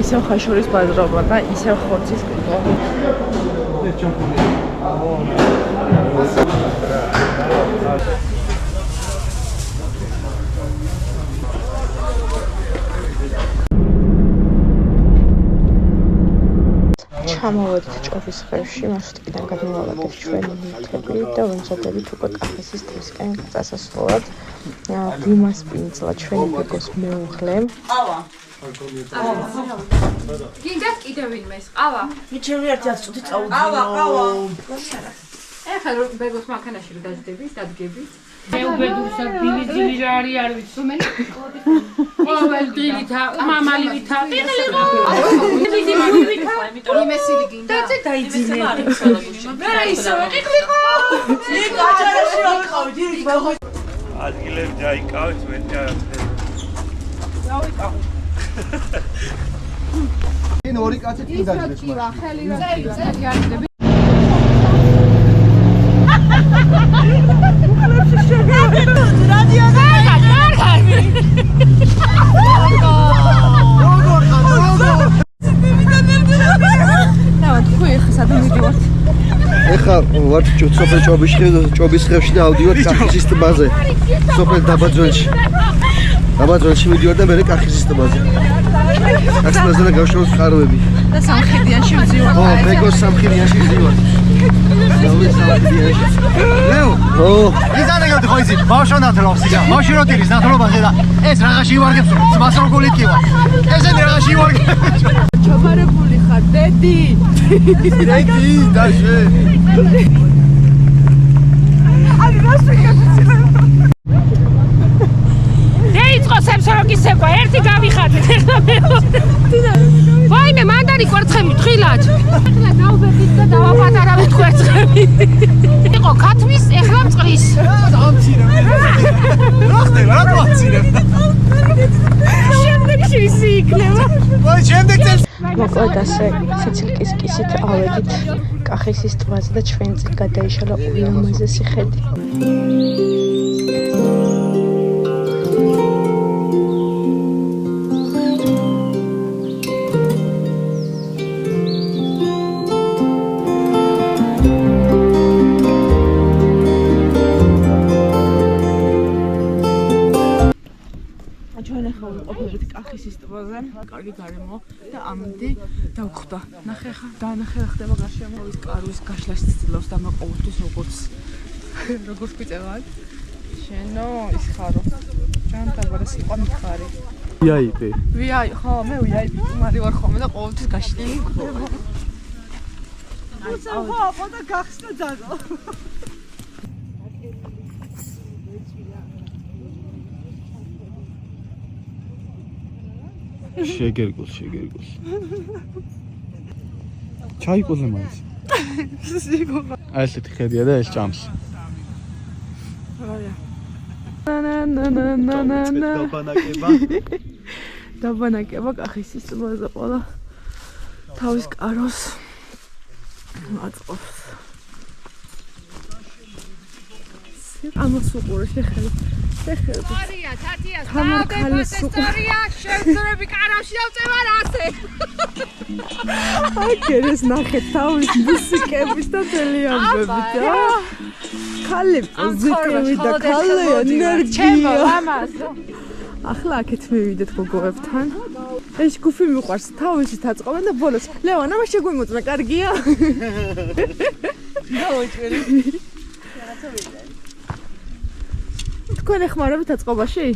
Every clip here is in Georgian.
ისევ ხაშურის ბაზრობა და ისევ ხორცის ყიდვა. ჩამოვედით ჭობის ხერში, მარშრუტიდან გადმოვალაგეთ ჩვენი ნივთები და ვემზადებით უკვე კახეთის დღისკენ წასასვლელად. ვიმასპინძლა ჩვენი ბეგოს მეუღლე. გინდათ კიდევ ვინმეს? ყავა? მიჩემი 10 წუთი წავუდგინო. ყავა. ეხლა ბეგოს მანქანაში რომ დაждდებით, დადგებით. მე უბედურსა ბილიზილი რა არ ვიცი. რომელი? ყოველ დილითა, მამალი ვითა. იმესილი გინდა. და დაიძინე. რა ისო, იყლიყო. იქ აჭარაში ვიყავით, იქ მაგ ადგილები დაიკავეთ, მეტი არ დავიკავ.ინ ორი კაცი კი დაიძინეს მაშინ. ხელი რა გიარდები. ეხა ვარ სოფელ ჭობის ხევში და ავდივარ კახეთის ტბაზე. სოფელ დაბაძონში მიდივარ და მე კახეთის ტბაზე. ახლა ზედა გავშოვოთ ხაროები. და სამხედრიანში ვზივარ. ო, ბეგოს სამხედრიანში ვზივარ. ლეო, ო, იზანეგოთ ხო იცი, ბავშვო ნათლობს ისა. ბავშვი როტირის ნათლობაზე და ეს რაღაცი ივარგებს, ძმას რო გულიკივა. ესენი რაღაცი ივარგებს. ჩაბარებული ხარ, დედი. რეგი, დაშე. აი რას ვიქეცი? დაიწყო სემსოროგის სეკვა, ერთი გავიხადეთ, ეხლა მეორე. ვაიმე, მანდარი კვერცხები თხილად. ეხლა დავბერდით და დავაპატარავით კვერცხები. იყო ქათმის, ეხლა მწყლის. ამცირე. რა ხდება, რა ამცირე? შემდეგში ისი იქნება. ვაი, შემდეგ წელს მოკლედ ასე ციცილკის კისით ავედით კახეთის ტბაზე და ჩვენ წინ გადაიშალა ულამაზესი ხედი. ჩვენ ახლა ვიმყოფებით კახეთის ტბაზე, კარგი გარემო და ამინდი დავხვდა. ნახე ხა, დაანახე რა ხდება გარშემო, ის კარვის გაშლას ცდილობს და მე ყოველთვის როგორც ვიწევად. შენო ის ხარო. ჯანტაბარა სიტყვა მიხარი. VIP. ხო, მე VIP მარი ვარ ხოლმე და ყოველთვის გაშლილი გქონდა. უცა ხო, აბა გახსნა ძაღო. შეგერგოს. ჩაიკოზე მაინც. აი ესეთი ხედია და ეს ჭამს. დაბანაკება კახეთის ტბაზე ყველა თავის კაროს აწყობს. ამას უყურე შეხელი. ისტორია, თათიას, დადებოთ ისტორია, შევძრები კარავში დავწევარ ასე. აი კერეს ნახე თავის მუსიკების და თელიამბებით და ქალი პოზიტივი და ქალი ენერგია. ახლა აქეთ მივიდეთ გოგოებთან. ეს გუფი მიყვარს, თავისით აწყობენ და ბოლოს ლევან, ამას შეგვიმოწმე, კარგია? დავიჭერი. რაღაცა ვიდე. თქვენ ეხმარებით აწყობაში?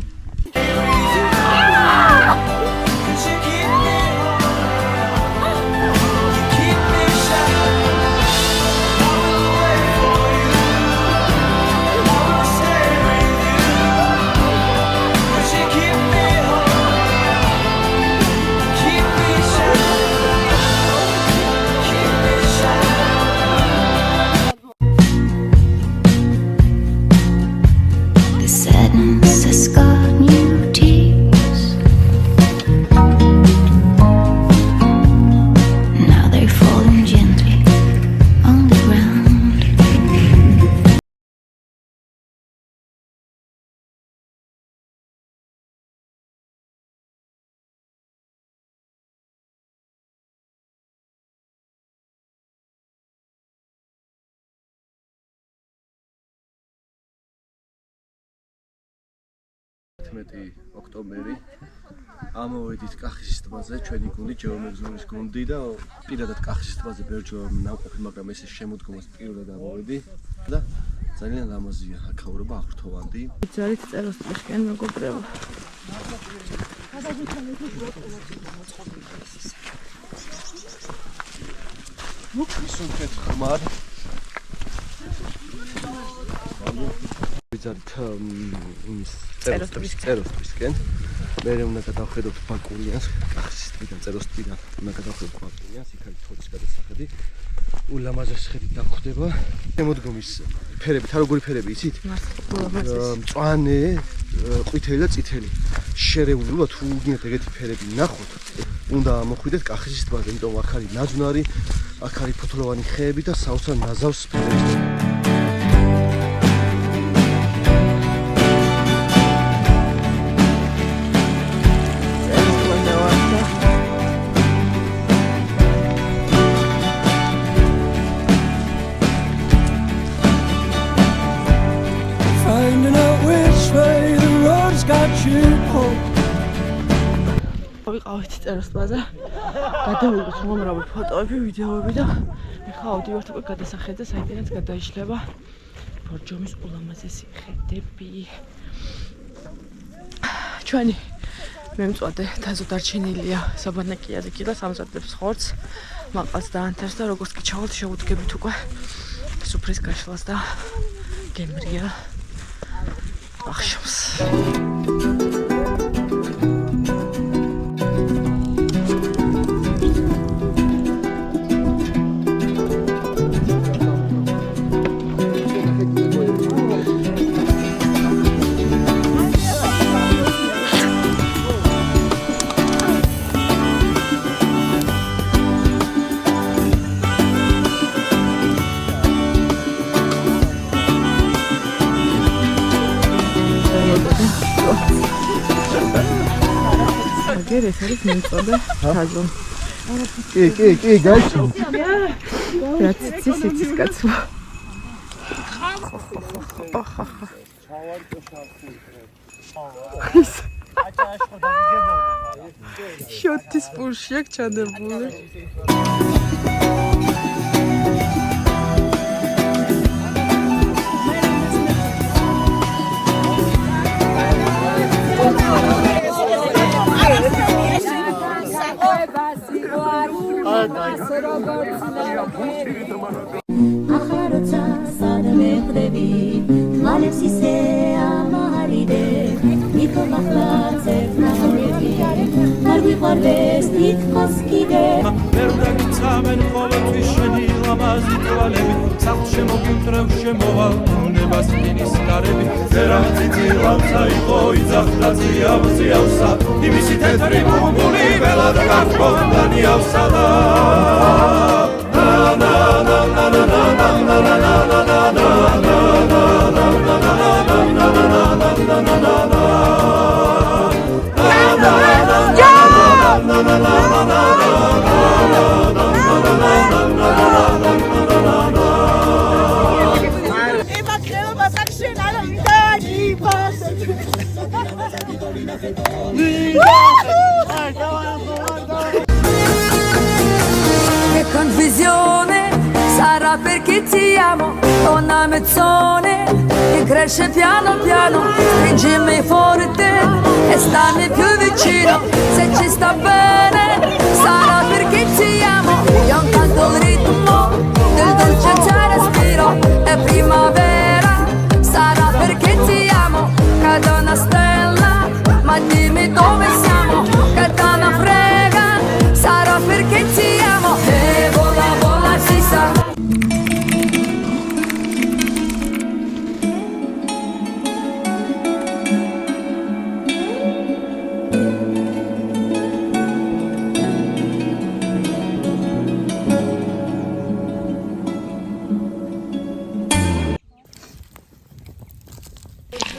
The sadness has got new teeth. Now they're falling gently on the ground. ოქტომბერი ამოვედით კახეთის ტბაზე, ჩვენი გუნდი ჯეომეგზურის გუნდი და პირადად კახეთის ტბაზე ბევრჯერ ნამყოფი, მაგრამ ეს შემოდგომას პირველად ამოვედი და ძალიან ლამაზია აქაურობა, აღრთოვანდი. ძალიან წეროსტყისკენ მეგობრებო. სულხეთ ხმარ. ვიძარით იმის წეროსტყისკენ. მე უნდა გადავხედოთ ბაკურიანს, კახეთის ტბიდან წეროსტყისკენ უნდა გადავხედოთ ბაკურიანს, იქ არის თოლის გადასახედი. ულამაზეს ხედით დაგვხდება. შემოდგომის ფერები, თა როგორი ფერები იცით? მწვანე, ყვითელი და წითელი. შერეულობა თუ გინდათ ეგეთი ფერები ნახოთ, უნდა მოხვიდეთ კახეთის ტბაზე, იმიტომ აქ არის ნაძვნარი, აქ არის ფოთლოვანი ხეები და საოცარ ნაზავს ფერებს. ვიყავით წეროსტბაზე, გადავიღოთ უამრავი ფოტოები, ვიდეოები და ეხლა ავდივართ უკვე გადასახედზე, საიდანაც გადაიშლება ბორჯომის ულამაზესი ხედები. ჩვენი მემწვადე თაზო დარჩენილია საბანაკიაზე კიდე სამზადებს ხორცს, მაყალს დაანთებს და როგორც კი ჩავალთ შევუდგებით უკვე სუფრის გაშლას და გემრია ახშობს. ეს არის მემწვადე თაზო. კი, გაიჩინე. რაც იცის კაცო. შოთის პურში აქ ჩადებული. ახაროცა სადმე ხდები თვალებსისე ამარიდე მიქო მახლაცებ ნახები არ ვიყარდეს თითქოს კიდე ვერ უნდა გიცამენ ყოველთვის შენი ლამაზი თვალები სახლ შემოგიმტრევ შემოვალ უნებას დინის გარები ვერამწიწილავსა იყო იძახდა ძიავსა იმისი თეთრი ბუმბული ველად გახონდა ნიავსა და Che confusione sarà perché ti amo, donna mezzone che cresce piano piano, stringimi forte e stammi più vicino, se ci sta bene sarà perché ti amo, io canto il ritmo del dolce respiro, è primavera, sarà perché ti amo, cade una stella, ma dimmi dove siamo, che te ne frega, sarà perché ti amo, e vola vola si sa.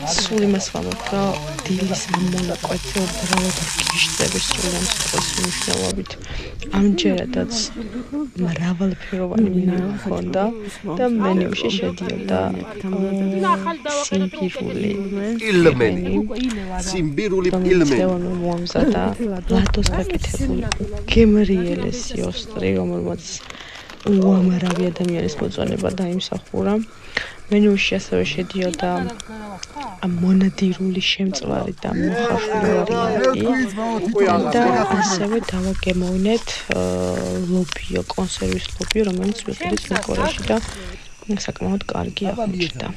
სულ იმას ვამბობ, რომ დილის ამონაკვეთი უბრალოდ გიშტების სულ ამ სიტყვის მნიშვნელობით. ამჯერადაც მრავალფეროვანი მინარევი ჰქონდა და მენიუში შედიოდა სიმბირული პილმენი. სიმბირული პილმენი. მომზადა ლადოს გაკეთებული გემრიელესი ოსტრი, რომელმაც უამრავი ადამიანის მოწონება დაიმსახურა. მენიუში ასევე შედიოდა მონადირული შემწვარი და მოხარშული ვარიანტი და ასევე დავაგემოვნეთ ლობიო, კონსერვის ლობიო, რომელიც ვიყიდით მეკორეში და საკმაოდ კარგი აღმოჩნდა.